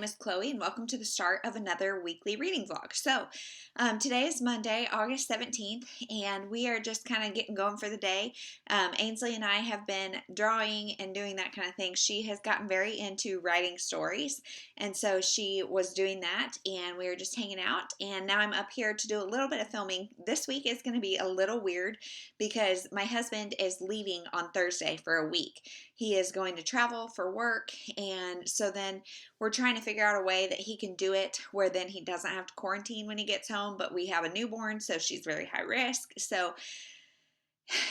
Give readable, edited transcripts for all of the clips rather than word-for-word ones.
name is Chloe, and welcome to the start of another weekly reading vlog. So, today is Monday, August 17th, and we are just kind of getting going for the day. Ainsley and I have been drawing and doing that kind of thing. She has gotten very into writing stories, and so she was doing that, and we were just hanging out, and now I'm up here to do a little bit of filming. This week is going to be a little weird because my husband is leaving on Thursday for a week. He is going to travel for work, and so then we're trying to figure out a way that he can do it where then he doesn't have to quarantine when he gets home, but we have a newborn, so she's very high risk. So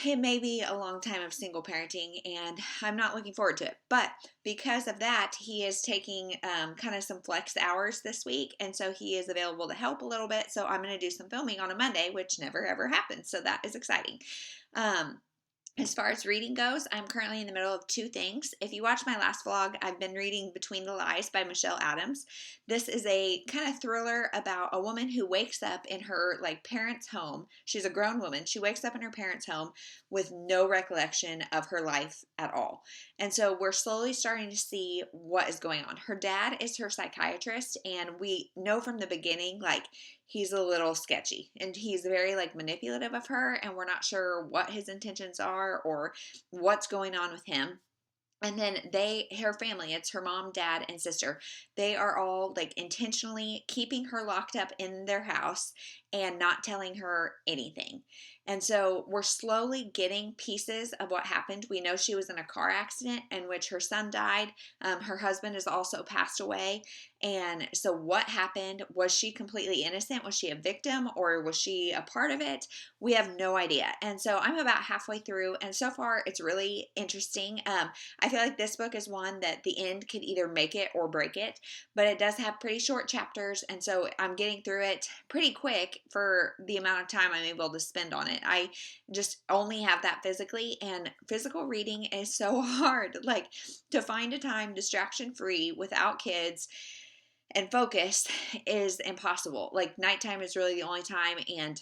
it may be a long time of single parenting, and I'm not looking forward to it. But because of that, he is taking kind of some flex hours this week, and so he is available to help a little bit. So I'm going to do some filming on a Monday, which never ever happens. So that is exciting. As far as reading goes, I'm currently in the middle of two things. If you watch my last vlog, I've been reading Between the Lies by Michelle Adams. This is a kind of thriller about a woman who wakes up in her parents' home. She's a grown woman. She wakes up in her parents' home with no recollection of her life at all. And so we're slowly starting to see what is going on. Her dad is her psychiatrist, and we know from the beginning, he's a little sketchy, and he's very manipulative of her, and we're not sure what his intentions are or what's going on with him. And then her family, it's her mom, dad, and sister, they are all intentionally keeping her locked up in their house and not telling her anything. And so we're slowly getting pieces of what happened. We know she was in a car accident in which her son died. Her husband has also passed away. And so what happened? Was she completely innocent? Was she a victim, or was she a part of it? We have no idea. And so I'm about halfway through, and so far it's really interesting. I feel like this book is one that the end could either make it or break it, but it does have pretty short chapters, and so I'm getting through it pretty quick for the amount of time I'm able to spend on it. I just only have that physically, and physical reading is so hard. To find a time distraction-free without kids and focus is impossible. Nighttime is really the only time, and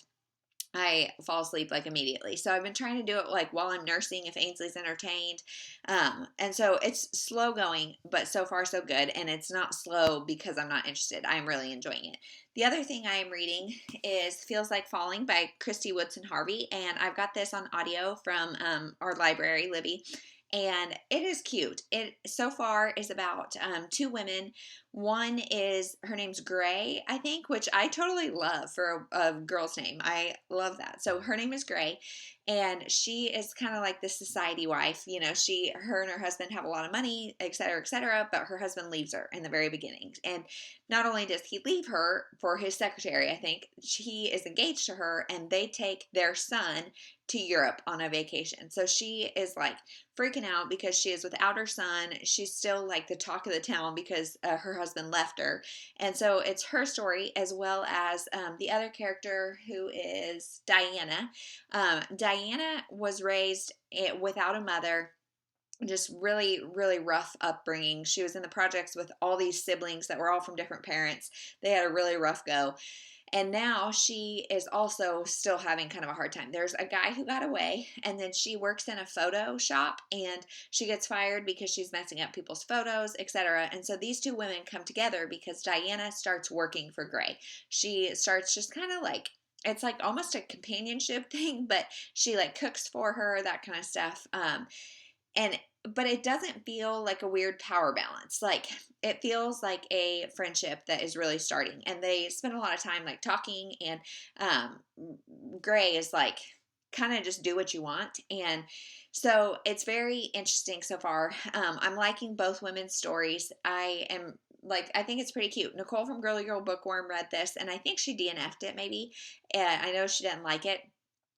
I fall asleep immediately. So I've been trying to do it while I'm nursing if Ainsley's entertained. And so it's slow going, but so far so good. And it's not slow because I'm not interested. I'm really enjoying it. The other thing I am reading is Feels Like Falling by Christy Woodson Harvey. And I've got this on audio from our library, Libby. And it is cute. It so far is about two women. One is, her name's Gray, I think, which I totally love for a girl's name. I love that. So her name is Gray, and she is kind of like the society wife. You know, her and her husband have a lot of money, et cetera, but her husband leaves her in the very beginning. And not only does he leave her for his secretary, I think, he is engaged to her, and they take their son to Europe on a vacation. So she is freaking out because she is without her son. She's still the talk of the town because her husband left her. And so it's her story, as well as the other character, who is Diana. Diana was raised without a mother. Just really, really rough upbringing. She was in the projects with all these siblings that were all from different parents. They had a really rough go. And now she is also still having kind of a hard time. There's a guy who got away, and then she works in a photo shop, and she gets fired because she's messing up people's photos, etc. And so these two women come together because Diana starts working for Gray. She starts just kind of it's almost a companionship thing, but she cooks for her, that kind of stuff. But it doesn't feel like a weird power balance. It feels like a friendship that is really starting, and they spend a lot of time talking, and Gray is kind of just do what you want. And so it's very interesting so far. I'm liking both women's stories. I think it's pretty cute. Nicole from Girly Girl Bookworm read this, and I think she DNF'd it maybe. I know she didn't like it.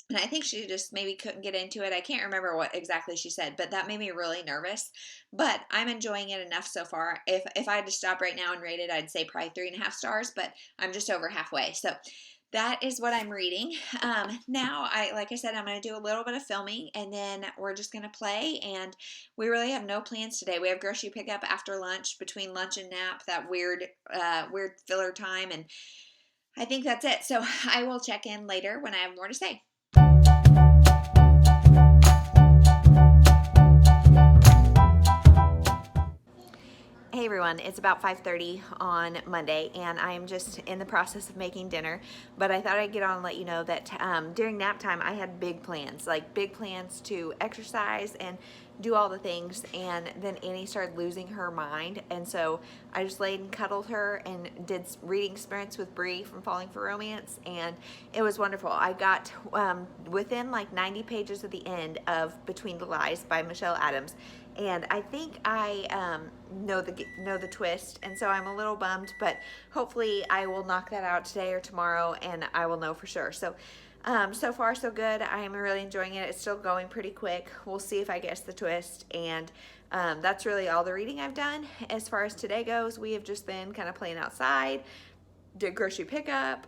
And I think she just maybe couldn't get into it. I can't remember what exactly she said, but that made me really nervous. But I'm enjoying it enough so far. If I had to stop right now and rate it, I'd say probably 3.5 stars, but I'm just over halfway. So that is what I'm reading. Now, like I said, I'm going to do a little bit of filming, and then we're just going to play, and we really have no plans today. We have grocery pickup after lunch, between lunch and nap, that weird filler time, and I think that's it. So I will check in later when I have more to say. Hey everyone. everyone. It's about 5:30 on Monday, and I am just in the process of making dinner. But I thought I'd get on and let you know that during nap time, I had big plans, like big plans to exercise and do all the things. And then Annie started losing her mind, and so I just laid and cuddled her and did reading sprints with Bree from Falling for Romance, and it was wonderful. I got within like 90 pages of the end of Between the Lies by Michelle Adams. And I think I know the twist, and so I'm a little bummed, but hopefully I will knock that out today or tomorrow, and I will know for sure. So, so far so good. I am really enjoying it. It's still going pretty quick. We'll see if I guess the twist, and that's really all the reading I've done. As far as today goes, we have just been kind of playing outside, did grocery pickup,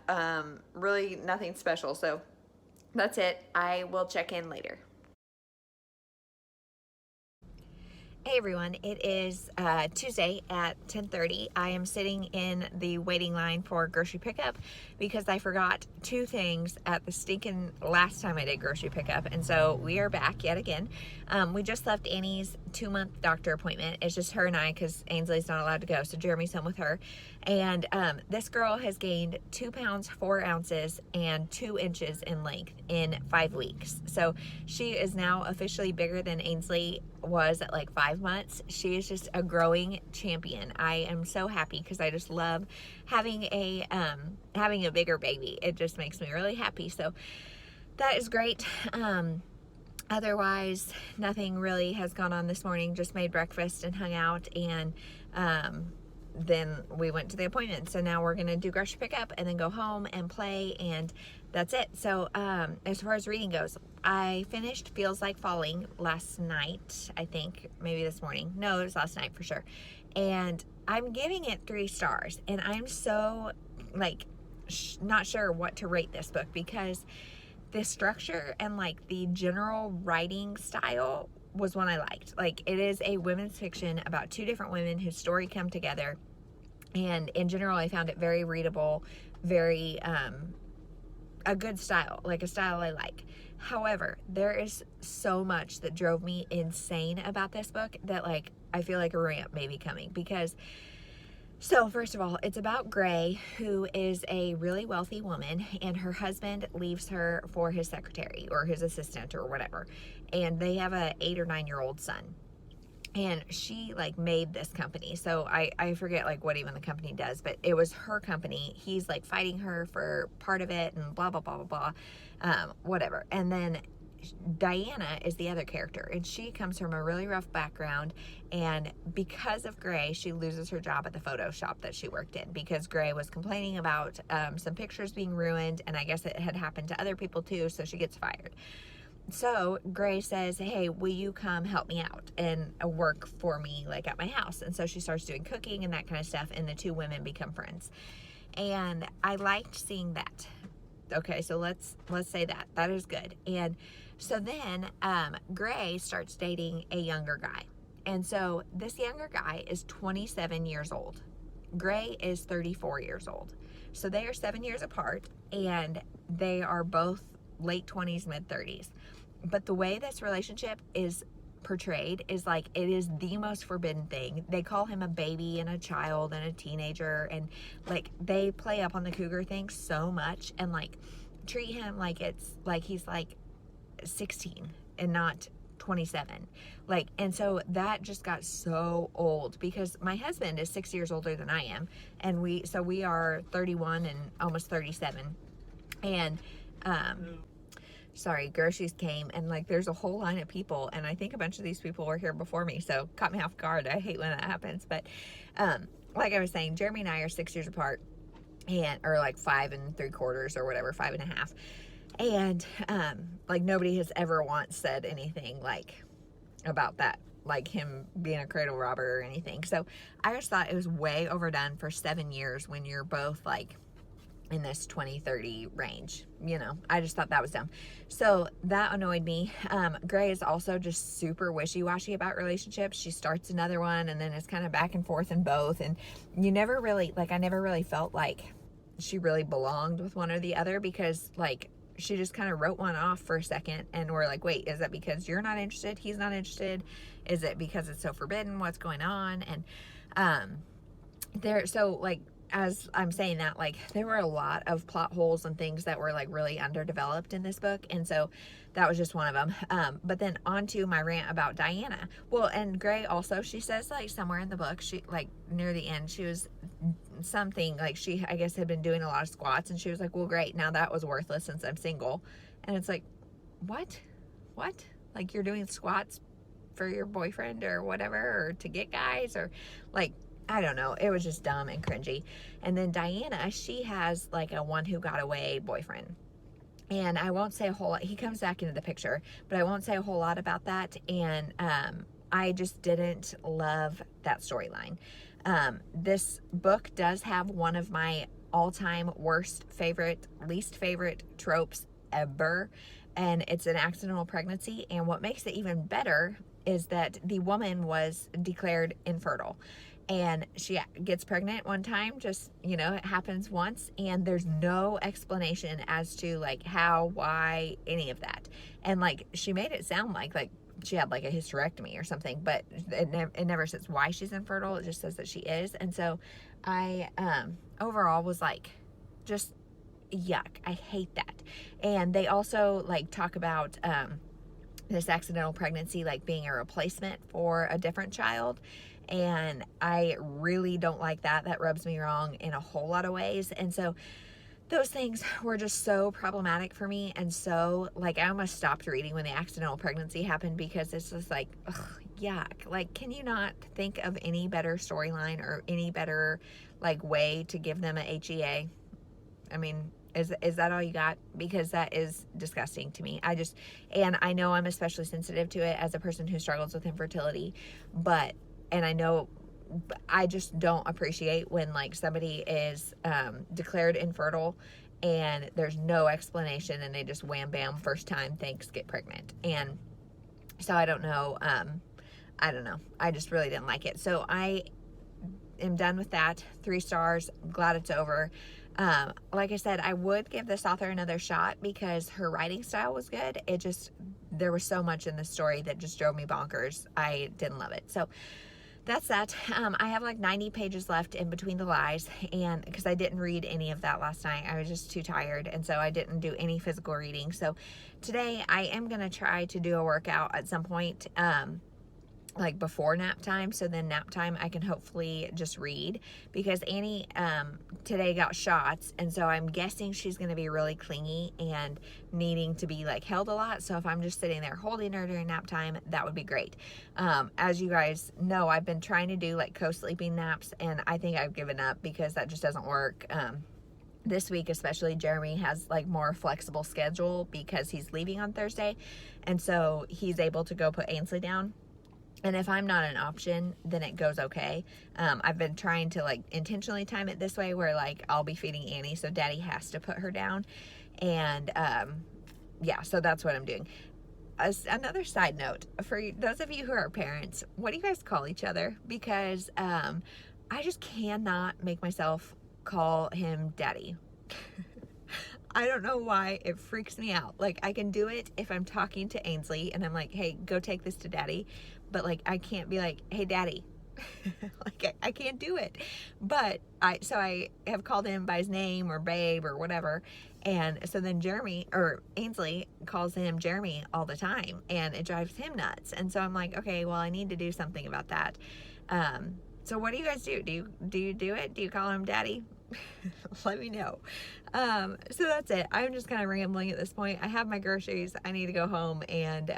really nothing special. So that's it. I will check in later. Hey everyone, it is Tuesday at 10:30. I am sitting in the waiting line for grocery pickup because I forgot two things at the stinking last time I did grocery pickup, and so we are back yet again. We just left Annie's 2-month doctor appointment. It's just her and I because Ainsley's not allowed to go, so Jeremy's home with her. And this girl has gained 2 pounds 4 ounces and 2 inches in length in 5 weeks. So she is now officially bigger than Ainsley was at like 5 months. She is just a growing champion. I am so happy because I just love having a bigger baby. It just makes me really happy. So that is great. Otherwise, nothing really has gone on this morning. Just made breakfast and hung out, and then we went to the appointment. So now we're gonna do grocery pickup and then go home and play, and that's it. So as far as reading goes, I finished Feels Like Falling last night. I think maybe this morning. No, it was last night for sure. And I'm giving it 3 stars, and I'm so like not sure what to rate this book because the structure and like the general writing style was one I liked. Like, it is a women's fiction about 2 different women whose story come together, and in general I found it very readable, very a good style, like a style I like. However, there is so much that drove me insane about this book that like I feel like a rant may be coming because so first of all, it's about Gray, who is a really wealthy woman, and her husband leaves her for his secretary or his assistant or whatever, and they have a 8 or 9-year-old son. And she like made this company. So I forget like what even the company does, but it was her company. He's like fighting her for part of it and blah, blah, blah, blah, blah, whatever. And then Diana is the other character, and she comes from a really rough background, and because of Gray, she loses her job at the photo shop that she worked in because Gray was complaining about some pictures being ruined, and I guess it had happened to other people too, so she gets fired. So Gray says, hey, will you come help me out and work for me like at my house? And so she starts doing cooking and that kind of stuff, and the 2 women become friends, and I liked seeing that. Okay, so let's say that is good. And so then Gray starts dating a younger guy, and so this younger guy is 27 years old. Gray is 34 years old. So they are 7 years apart, and they are both late 20s, mid 30s. But the way this relationship is portrayed is like it is the most forbidden thing. They call him a baby and a child and a teenager, and like they play up on the cougar thing so much and like treat him like it's like he's like 16 and not 27. Like, and so that just got so old because my husband is 6 years older than I am, and we are 31 and almost 37. And sorry, groceries came, and like there's a whole line of people, and I think a bunch of these people were here before me, so caught me off guard. I hate when that happens. But like I was saying, Jeremy and I are 6 years apart, and or like 5 3/4 or whatever, 5.5. And like nobody has ever once said anything like about that, like him being a cradle robber or anything. So I just thought it was way overdone for 7 years when you're both like in this 20-30 range, you know. I just thought that was dumb. So that annoyed me. Gray is also just super wishy-washy about relationships. She starts another one and then it's kind of back and forth in both, and you never really, like, I never really felt like she really belonged with one or the other because like she just kind of wrote one off for a second, and we're like, wait, is that because you're not interested, he's not interested? Is it because it's so forbidden? What's going on? And so like, as I'm saying that, like, there were a lot of plot holes and things that were like really underdeveloped in this book, and so that was just one of them. But then on to my rant about Diana. Well, and Gray also, she says like somewhere in the book, she like near the end, she was something like, she, I guess, had been doing a lot of squats, and she was like, well, great, now that was worthless since I'm single. And it's like, what, like, you're doing squats for your boyfriend or whatever, or to get guys, or like, I don't know. It was just dumb and cringy. And then Diana, she has like a one who got away boyfriend. And I won't say a whole lot. He comes back into the picture, but I won't say a whole lot about that. And I just didn't love that storyline. This book does have one of my all-time least favorite tropes ever. And it's an accidental pregnancy. And what makes it even better is that the woman was declared infertile, and she gets pregnant one time, just, you know, it happens once, and there's no explanation as to like how, why, any of that. And like, she made it sound like she had like a hysterectomy or something, but it never says why she's infertile. It just says that she is. And so I overall was like, just yuck, I hate that. And they also like talk about this accidental pregnancy like being a replacement for a different child, and I really don't like that. That rubs me wrong in a whole lot of ways. And so those things were just so problematic for me, and so like, I almost stopped reading when the accidental pregnancy happened, because it's just like, ugh, yuck. Like, can you not think of any better storyline or any better like way to give them a HEA? I mean, is that all you got? Because that is disgusting to me. And I know I'm especially sensitive to it as a person who struggles with infertility, and I know, I just don't appreciate when like somebody is declared infertile and there's no explanation, and they just wham bam, first time, thanks, get pregnant. And so I don't know. I just really didn't like it. So I am done with that. 3 stars. I'm glad it's over. Like I said, I would give this author another shot because her writing style was good. There was so much in the story that just drove me bonkers. I didn't love it. So that's that. I have like 90 pages left in Between the Lies, and because I didn't read any of that last night, I was just too tired, and so I didn't do any physical reading. So today I am going to try to do a workout at some point, like before nap time, so then nap time I can hopefully just read, because Annie today got shots, and so I'm guessing she's going to be really clingy and needing to be like held a lot. So if I'm just sitting there holding her during nap time, that would be great. As you guys know, I've been trying to do like co-sleeping naps, and I think I've given up because that just doesn't work. This week especially, Jeremy has like more flexible schedule because he's leaving on Thursday, and so he's able to go put Ainsley down. And if I'm not an option, then it goes okay. I've been trying to like intentionally time it this way, where like I'll be feeding Annie, so Daddy has to put her down. And yeah, so that's what I'm doing. Another side note, for those of you who are parents, what do you guys call each other? Because I just cannot make myself call him Daddy. I don't know why, it freaks me out. Like, I can do it if I'm talking to Ainsley and I'm like, hey, go take this to Daddy. But like, I can't be like, hey, Daddy. Like, I can't do it. But I have called him by his name or babe or whatever. And so then Ainsley calls him Jeremy all the time, and it drives him nuts. And so I'm like, okay, well, I need to do something about that. So what do you guys do? Do you do it? Do you call him Daddy? Let me know. So that's it. I'm just kind of rambling at this point. I have my groceries. I need to go home and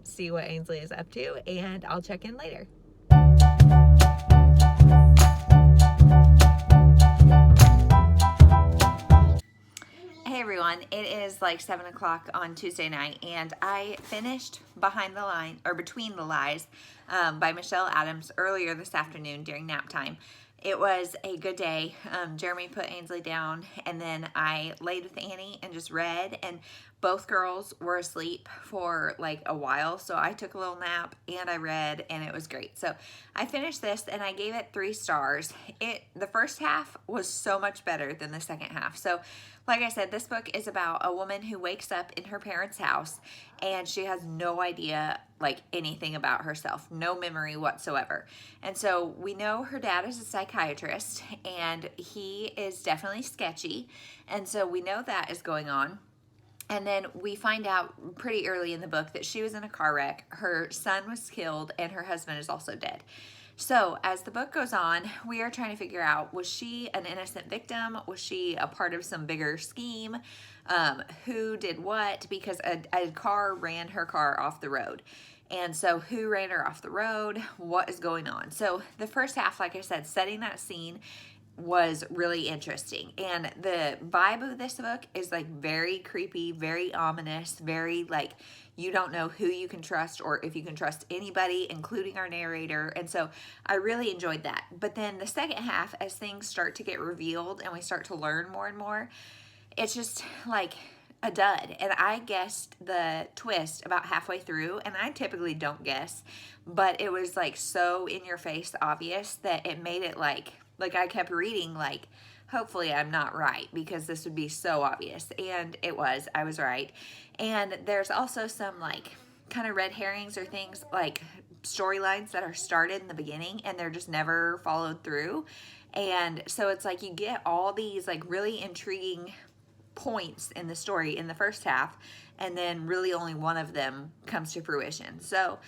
see what Ainsley is up to, and I'll check in later. Hey everyone, it is like 7 o'clock on Tuesday night, and I finished Between the Lies by Michelle Adams earlier this afternoon during nap time. It was a good day. Jeremy put Ainsley down, and then I laid with Annie and just read, and both girls were asleep for like a while, so I took a little nap and I read, and it was great. So I finished this and I gave it 3 stars. The first half was so much better than the second half. So like I said, this book is about a woman who wakes up in her parents' house and she has no idea like anything about herself, no memory whatsoever. And so we know her dad is a psychiatrist and he is definitely sketchy. And so we know that is going on. And then we find out pretty early in the book that she was in a car wreck, her son was killed, and her husband is also dead. So as the book goes on, we are trying to figure out, was she an innocent victim? Was she a part of some bigger scheme? Who did what? Because a car ran her car off the road. And so who ran her off the road? What is going on? So the first half, like I said, setting that scene was really interesting, and the vibe of this book is like very creepy, very ominous, very like you don't know who you can trust or if you can trust anybody, including our narrator. And so I really enjoyed that. But then the second half, as things start to get revealed and we start to learn more and more, it's just like a dud. And I guessed the twist about halfway through, and I typically don't guess, but it was like so in your face obvious that it made it like I kept reading like, hopefully I'm not right, because this would be so obvious. And it was. I was right. And there's also some like kind of red herrings or things like storylines that are started in the beginning and they're just never followed through. And so it's like you get all these like really intriguing points in the story in the first half, and then really only one of them comes to fruition. So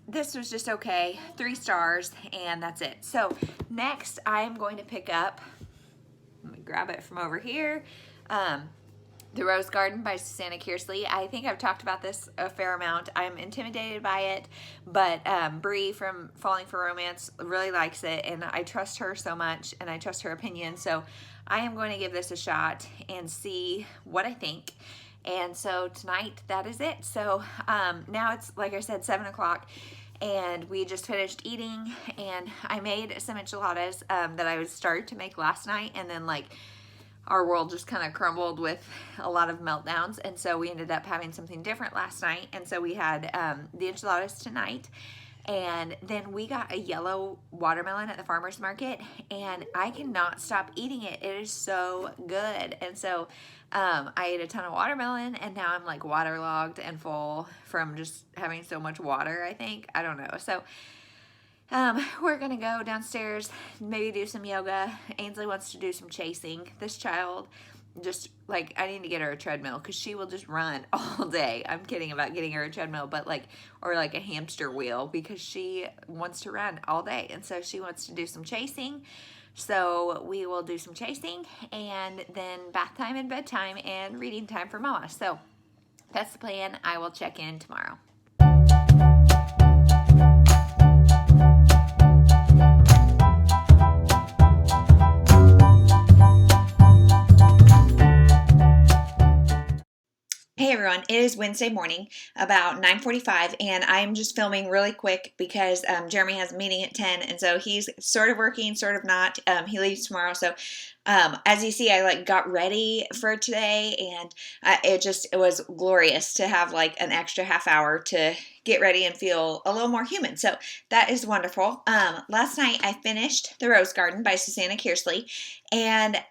this was just okay, 3 stars, and that's it. So next I am going to pick up, let me grab it from over here, The Rose Garden by Susanna Kearsley. I think I've talked about this a fair amount. I'm intimidated by it, but Bree from Falling for Romance really likes it, and I trust her so much, and I trust her opinion. So I am going to give this a shot and see what I think. And so tonight, that is it. So now it's, like I said, 7 o'clock. And we just finished eating, and I made some enchiladas that I started to make last night, and then like our world just kind of crumbled with a lot of meltdowns, and so we ended up having something different last night. And so we had the enchiladas tonight, and then we got a yellow watermelon at the farmer's market, and I cannot stop eating it. It is so good. And so I ate a ton of watermelon, and now I'm like waterlogged and full from just having so much water, I think. I don't know. So we're going to go downstairs, maybe do some yoga. Ainsley wants to do some chasing. This child just like, I need to get her a treadmill because she will just run all day. I'm kidding about getting her a treadmill, but like, or like a hamster wheel, because she wants to run all day. And so she wants to do some chasing. So we will do some chasing, and then bath time and bedtime and reading time for Mama. So that's the plan. I will check in tomorrow. Hey everyone, it is Wednesday morning, about 9:45, and I'm just filming really quick because Jeremy has a meeting at 10, and so he's sort of working, sort of not. He leaves tomorrow, so as you see, I like got ready for today, and it was glorious to have like an extra half hour to get ready and feel a little more human. So that is wonderful. Last night I finished The Rose Garden by Susanna Kearsley, and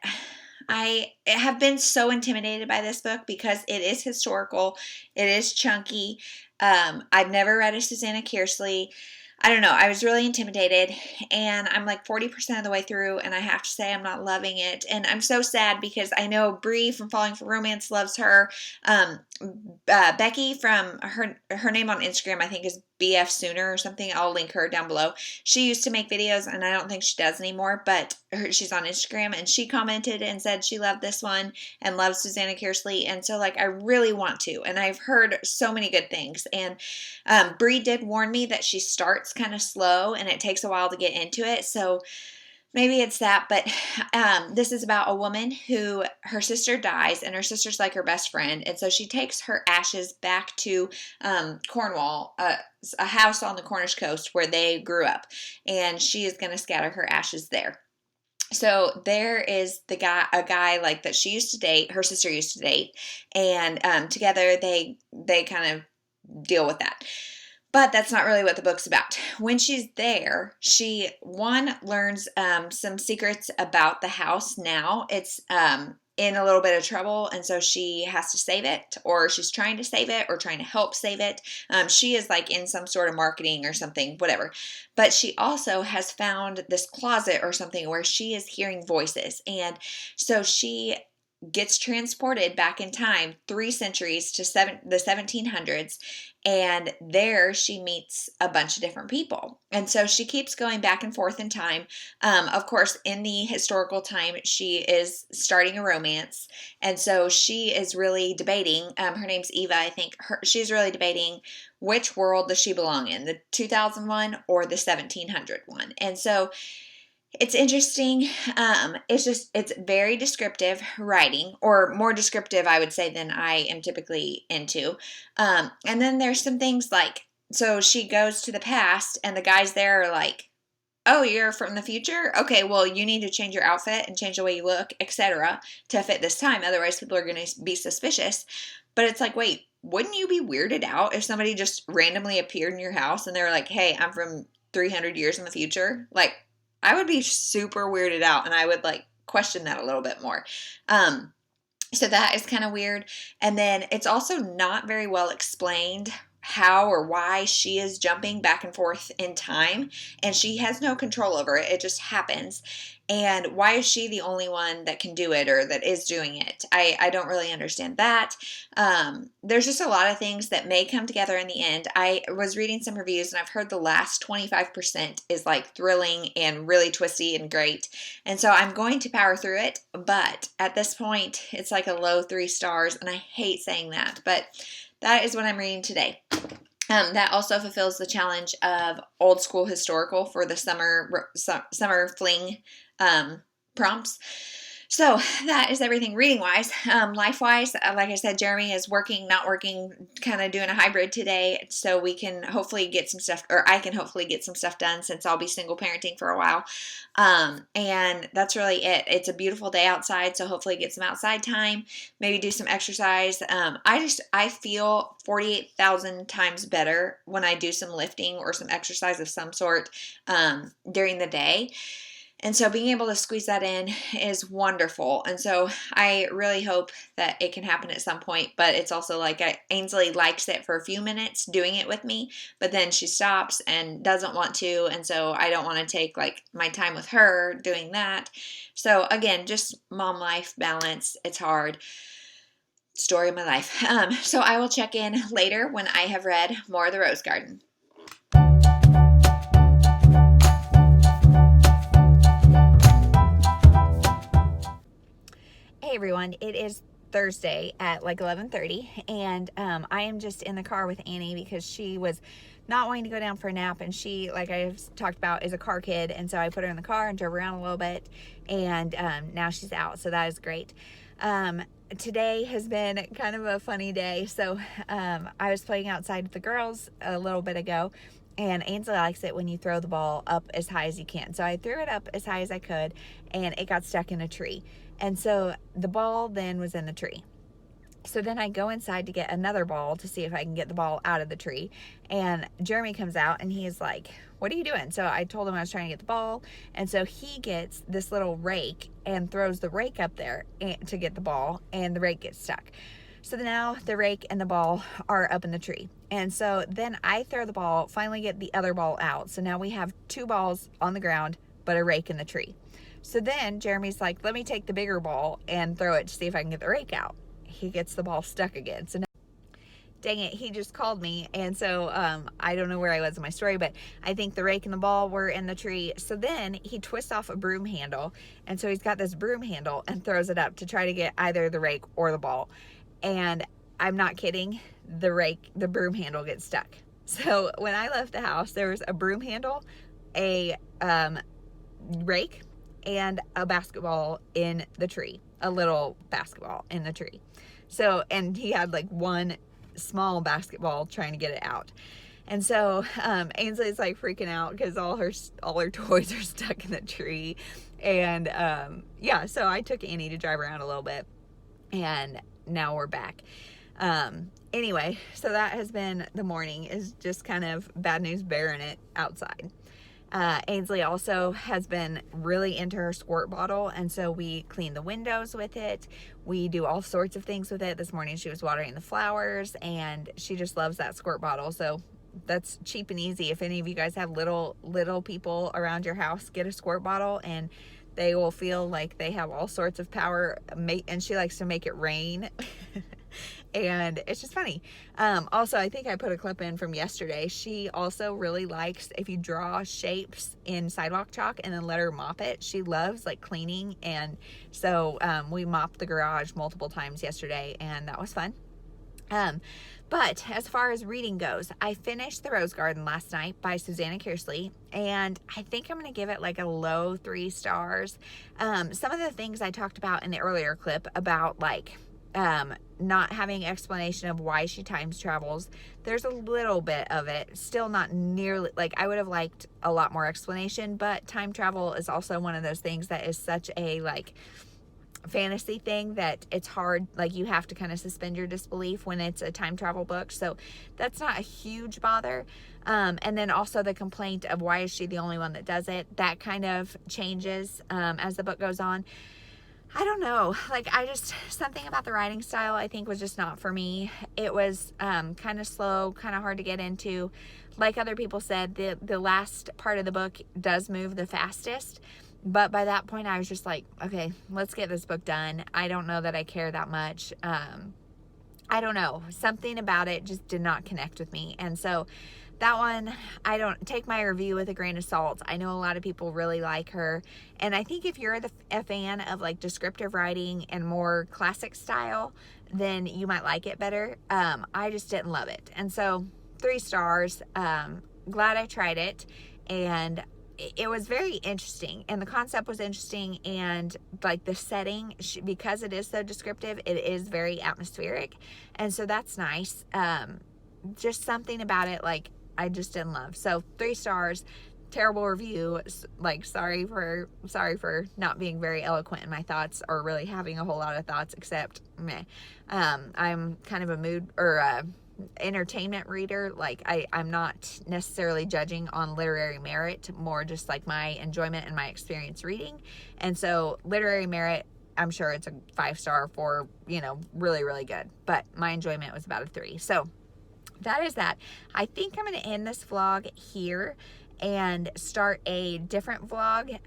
I have been so intimidated by this book because it is historical. It is chunky. I've never read a Susanna Kearsley. I don't know. I was really intimidated, and I'm like 40% of the way through, and I have to say I'm not loving it. And I'm so sad because I know Bree from Falling for Romance loves her. Becky from her name on Instagram, I think, is BFSooner or something. I'll link her down below. She used to make videos, and I don't think she does anymore, but she's on Instagram, and she commented and said she loved this one and loves Susanna Kearsley. And so like I really want to, and I've heard so many good things. And Bree did warn me that she starts kind of slow and it takes a while to get into it. So maybe it's that, but this is about a woman who, her sister dies, and her sister's like her best friend, and so she takes her ashes back to Cornwall, a house on the Cornish coast where they grew up, and she is going to scatter her ashes there. So there is a guy like that she used to date, her sister used to date, and together they kind of deal with that. But that's not really what the book's about. When she's there, she learns some secrets about the house. Now it's in a little bit of trouble, and so she has to save it, or she's trying to save it, or trying to help save it. She is like in some sort of marketing or something, whatever. But she also has found this closet or something where she is hearing voices, and so she gets transported back in time 3 centuries to the 1700s, and there she meets a bunch of different people. And so she keeps going back and forth in time. Of course, in the historical time, she is starting a romance, and so she is really debating. Her name's Eva, I think. She's really debating which world does she belong in, the 2001 or the 1700 one. And so it's interesting. It's very descriptive writing, or more descriptive, I would say, than I am typically into. And then there's some things like, so she goes to the past, and the guys there are like, "Oh, you're from the future? Okay, well, you need to change your outfit and change the way you look, etc., to fit this time. Otherwise, people are going to be suspicious." But it's like, wait, wouldn't you be weirded out if somebody just randomly appeared in your house and they were like, "Hey, I'm from 300 years in the future"? Like, I would be super weirded out, and I would like question that a little bit more. So that is kind of weird. And then it's also not very well explained how or why she is jumping back and forth in time, and she has no control over it. It just happens. And why is she the only one that can do it, or that is doing it? I don't really understand that. There's just a lot of things that may come together in the end. I was reading some reviews, and I've heard the last 25% is like thrilling and really twisty and great. And so I'm going to power through it. But at this point, it's like a low 3 stars. And I hate saying that, but that is what I'm reading today. That also fulfills the challenge of old school historical for the summer fling prompts. So that is everything reading wise. Life wise, like I said, Jeremy is working, not working, kind of doing a hybrid today. So we can hopefully get some stuff, or I can hopefully get some stuff done, since I'll be single parenting for a while. And that's really it. It's a beautiful day outside, so hopefully get some outside time, maybe do some exercise. I feel 48,000 times better when I do some lifting or some exercise of some sort during the day. And so being able to squeeze that in is wonderful. And so I really hope that it can happen at some point. But it's also like Ainsley likes it for a few minutes doing it with me, but then she stops and doesn't want to. And so I don't want to take like my time with her doing that. So again, just mom life balance. It's hard. Story of my life. So I will check in later when I have read more of The Rose Garden. Hey everyone, it is Thursday at like 11:30, and I am just in the car with Annie because she was not wanting to go down for a nap, and she, like I've talked about, is a car kid, and so I put her in the car and drove around a little bit, and now she's out, so that is great. Today has been kind of a funny day. So I was playing outside with the girls a little bit ago, and Ainsley likes it when you throw the ball up as high as you can. So I threw it up as high as I could, and it got stuck in a tree. And so the ball then was in the tree. So then I go inside to get another ball to see if I can get the ball out of the tree. And Jeremy comes out and he's like, "What are you doing?" So I told him I was trying to get the ball. And so he gets this little rake and throws the rake up there to get the ball, and the rake gets stuck. So now the rake and the ball are up in the tree. And so then I throw the ball, finally get the other ball out. So now we have 2 balls on the ground, but a rake in the tree. So then Jeremy's like, "Let me take the bigger ball and throw it to see if I can get the rake out." He gets the ball stuck again. So now, dang it, he just called me. And so I don't know where I was in my story, but I think the rake and the ball were in the tree. So then he twists off a broom handle. And so he's got this broom handle and throws it up to try to get either the rake or the ball. And I'm not kidding, the broom handle gets stuck. So when I left the house, there was a broom handle, a rake, and a basketball in the tree, a little basketball in the tree. So, and he had like one small basketball trying to get it out. And so Ainsley's like freaking out because all her toys are stuck in the tree. And yeah, so I took Annie to drive around a little bit, and now we're back. Anyway, so that has been the morning, is just kind of bad news bearing it outside. Ainsley also has been really into her squirt bottle, and so we clean the windows with it. We do all sorts of things with it. This morning she was watering the flowers, and she just loves that squirt bottle. So that's cheap and easy. If any of you guys have little people around your house, get a squirt bottle, and they will feel like they have all sorts of power. And she likes to make it rain. And it's just funny. Also, I think I put a clip in from yesterday. She also really likes if you draw shapes in sidewalk chalk and then let her mop it. She loves like cleaning, and so we mopped the garage multiple times yesterday, and that was fun. But as far as reading goes, I finished The Rose Garden last night by Susanna Kearsley, and I think I'm going to give it like a low 3 stars. Some of the things I talked about in the earlier clip about like not having explanation of why she time travels, there's a little bit of it, still not nearly, like I would have liked a lot more explanation, but time travel is also one of those things that is such a like fantasy thing that it's hard, like you have to kind of suspend your disbelief when it's a time travel book, so that's not a huge bother. And then also the complaint of why is she the only one that does it, that kind of changes as the book goes on. I don't know, like I just, something about the writing style I think was just not for me. It was kind of slow, kind of hard to get into. Like other people said, the last part of the book does move the fastest, but by that point I was just like, okay, let's get this book done. I don't know that I care that much. I don't know, something about it just did not connect with me, and so that one, I don't take my review with a grain of salt. I know a lot of people really like her, and I think if you're a fan of like descriptive writing and more classic style, then you might like it better. I just didn't love it, and so 3 stars. Glad I tried it, and it was very interesting, and the concept was interesting, and like the setting, because it is so descriptive, it is very atmospheric, and so that's nice. Just something about it, like I just didn't love. So 3 stars, terrible review. Like sorry for not being very eloquent in my thoughts, or really having a whole lot of thoughts, except meh. I'm kind of a mood or entertainment reader. Like I'm not necessarily judging on literary merit, more just like my enjoyment and my experience reading. And so literary merit, I'm sure it's a 5 star for, you know, really, really good. But my enjoyment was about a 3. So that is that. I think I'm going to end this vlog here and start a different vlog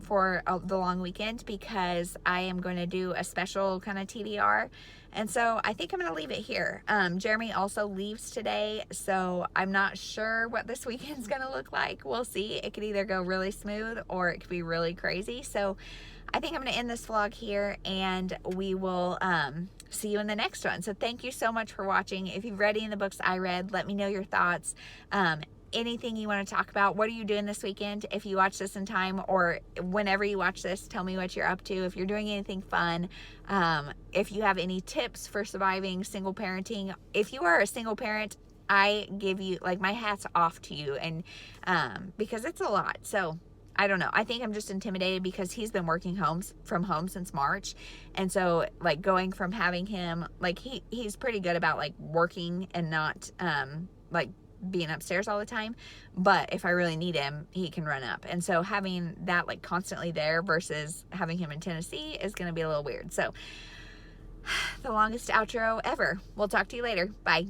for the long weekend, because I am going to do a special kind of TBR. And so I think I'm going to leave it here. Jeremy also leaves today, so I'm not sure what this weekend's going to look like. We'll see. It could either go really smooth or it could be really crazy. So I think I'm going to end this vlog here, and we will see you in the next one. So thank you so much for watching. If you've read any of the books I read, let me know your thoughts. Anything you want to talk about. What are you doing this weekend? If you watch this in time, or whenever you watch this, tell me what you're up to. If you're doing anything fun, if you have any tips for surviving single parenting. If you are a single parent, I give you, like, my hat's off to you, and because it's a lot. So I don't know. I think I'm just intimidated because he's been working from home since March. And so like going from having him, like he's pretty good about like working and not like being upstairs all the time, but if I really need him, he can run up. And so having that like constantly there versus having him in Tennessee is going to be a little weird. So the longest outro ever. We'll talk to you later. Bye.